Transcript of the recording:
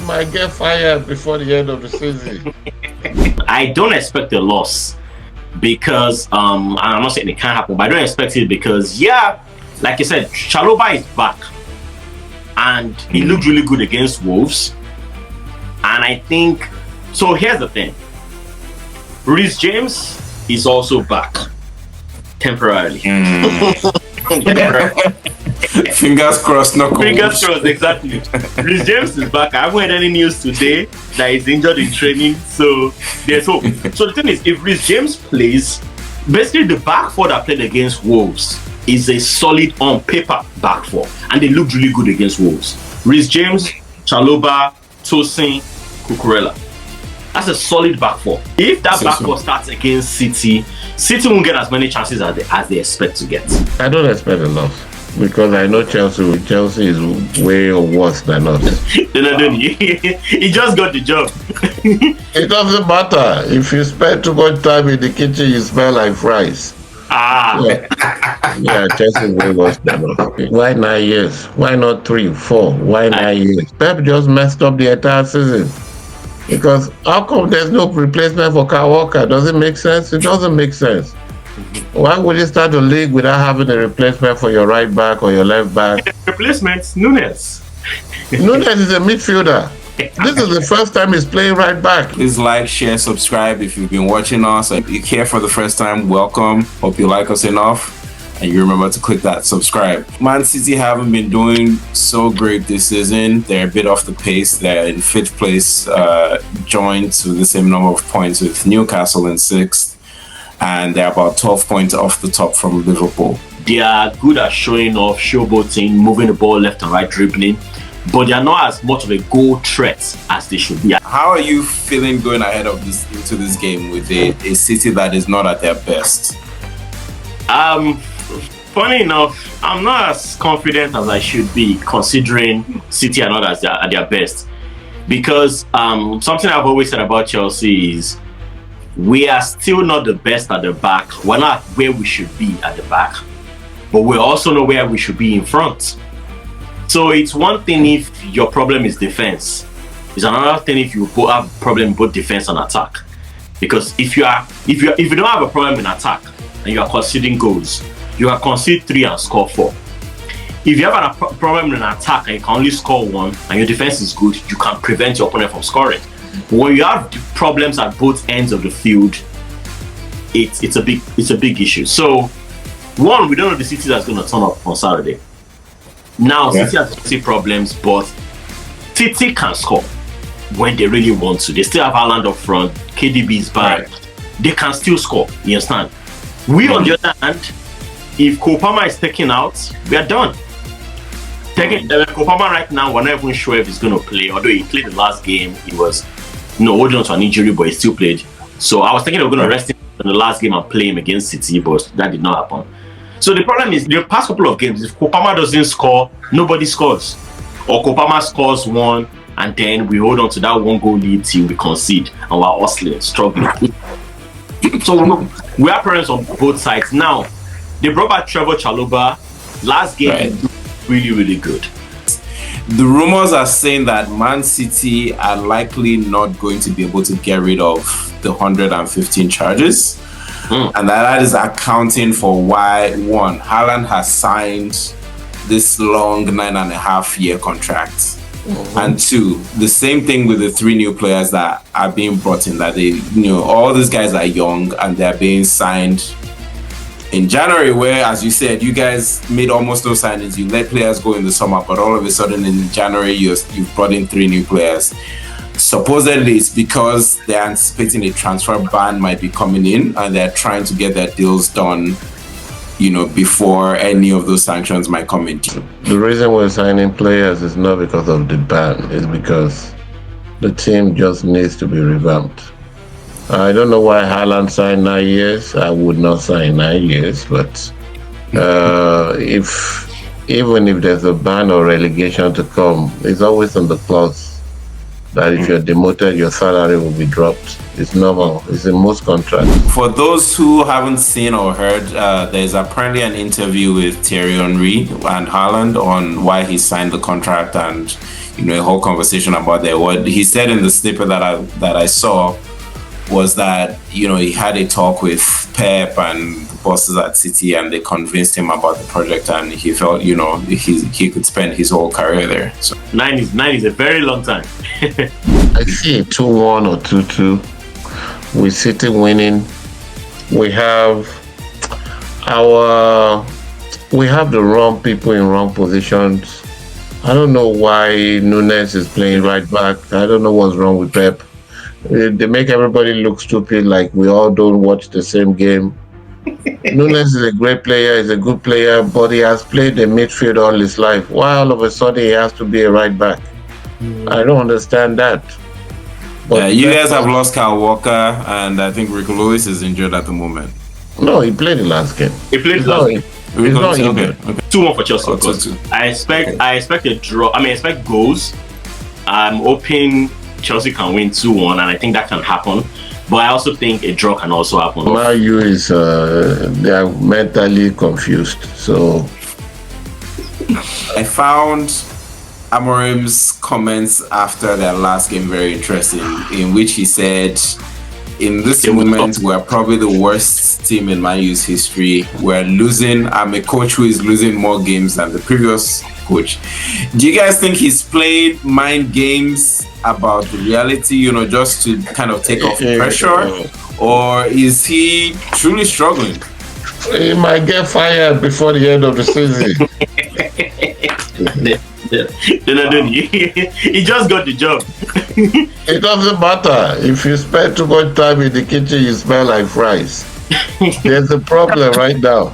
might get fired before the end of the season. I don't expect a loss because I'm not saying it can't happen, but I don't expect it because like you said, Chalobah is back and he looked really good against Wolves. And I think so. Here's the thing: Reece James is also back temporarily. Fingers crossed, no. Fingers crossed, exactly. Reece James is back. I haven't heard any news today that he's injured in training, so there's hope. So the thing is, if Reece James plays, basically the back four that played against Wolves is a solid on paper back four, and they looked really good against Wolves. Reece James, Chalobah, Tosin, Cucurella. That's a solid back four. If that back four starts against City won't get as many chances as they expect to get. I don't expect a loss because I know Chelsea. Chelsea is way worse than us. He just got the job. It doesn't matter. If you spend too much time in the kitchen, you smell like fries. Yeah, Chelsea is way worse than us. Why 9 years? Why not 3, 4? Why 9 years? Pep just messed up the entire season. Because how come there's no replacement for Kyle Walker? Does it make sense? It doesn't make sense. Why would you start a league without having a replacement for your right back or your left back? Replacement, Nunes. Nunes is a midfielder. This is the first time he's playing right back. Please like, share, subscribe if you've been watching us. If you're here for the first time, welcome. Hope you like us enough. And you remember to click that subscribe. Man City haven't been doing so great this season. They're a bit off the pace. They're in 5th place, joined to the same number of points with Newcastle in 6th. And they're about 12 points off the top from Liverpool. They are good at showing off, showboating, moving the ball left and right, dribbling. But they are not as much of a goal threat as they should be. How are you feeling going ahead of into this game with a City that is not at their best? Funny enough, I'm not as confident as I should be, considering City are not at their best. Because something I've always said about Chelsea is we are still not the best at the back. We're not where we should be at the back, but we're also not where we should be in front. So it's one thing if your problem is defense. It's another thing if you have a problem in both defense and attack. Because if you don't have a problem in attack and you are conceding goals, you can concede 3 and score 4. If you have a problem in attack and you can only score 1 and your defense is good, you can prevent your opponent from scoring. But when you have problems at both ends of the field, it's a big issue. So, one, we don't know the City that's going to turn up on Saturday. Now, City has problems, but City can score when they really want to. They still have Haaland up front. KDB is back. Right. They can still score. You understand? We, on the other hand, if Kopama is taken out, we are done. Kopama right now, we're not even sure if he's going to play. Although he played the last game, he was holding on to an injury, but he still played. So I was thinking they were going to rest him in the last game and play him against City, but that did not happen. So the problem is, the past couple of games, if Kopama doesn't score, nobody scores. Or Kopama scores 1, and then we hold on to that 1 goal lead till we concede, and we're hustling, struggling. So we have problems on both sides. Now, they brought back Trevor Chalobah. Last game, really, really good. The rumors are saying that Man City are likely not going to be able to get rid of the 115 charges. And that is accounting for why, 1, Haaland has signed this long 9.5-year contract. And 2, the same thing with the 3 new players that are being brought in, that they, all these guys are young and they're being signed in January, where, as you said, you guys made almost no signings. You let players go in the summer, but all of a sudden in January, you've brought in 3 new players. Supposedly, it's because they're anticipating a transfer ban might be coming in, and they're trying to get their deals done, before any of those sanctions might come in. The reason we're signing players is not because of the ban, it's because the team just needs to be revamped. I don't know why Haaland signed 9 years. I would not sign 9 years, but even if there's a ban or relegation to come, it's always on the clause that if you're demoted, your salary will be dropped. It's normal. It's in most contracts. For those who haven't seen or heard, there's apparently an interview with Thierry Henry and Haaland on why he signed the contract, and a whole conversation about that. What he said in the snippet that I saw was that he had a talk with Pep and the bosses at City, and they convinced him about the project, and he felt he could spend his whole career there. So 9 is a very long time. I see a 2-1 or 2-2 with City winning. We have the wrong people in wrong positions. I don't know why Nunes is playing right back. I don't know what's wrong with Pep. They make everybody look stupid, like we all don't watch the same game. Nunes is a great player, he's a good player, but he has played the midfield all his life. Why all of a sudden he has to be a right back? I don't understand that. But you guys have lost Kyle Walker, and I think Rico Lewis is injured at the moment. No, he played the last game. He played the last game. He's not injured. Okay. 2-1 for Chelsea. Oh, 2-2. I expect a draw. I expect goals. I'm hoping Chelsea can win 2-1, and I think that can happen. But I also think a draw can also happen. Man U is they are mentally confused. So I found Amorim's comments after their last game very interesting, in which he said, in this moment, we're probably the worst team in Man U's history. We're losing. I'm a coach who is losing more games than the previous coach. Do you guys think he's playing mind games about the reality, just to kind of take off pressure? Or is he truly struggling? He might get fired before the end of the season. He just got the job. It doesn't matter. If you spend too much time in the kitchen, you smell like fries. There's a problem right now.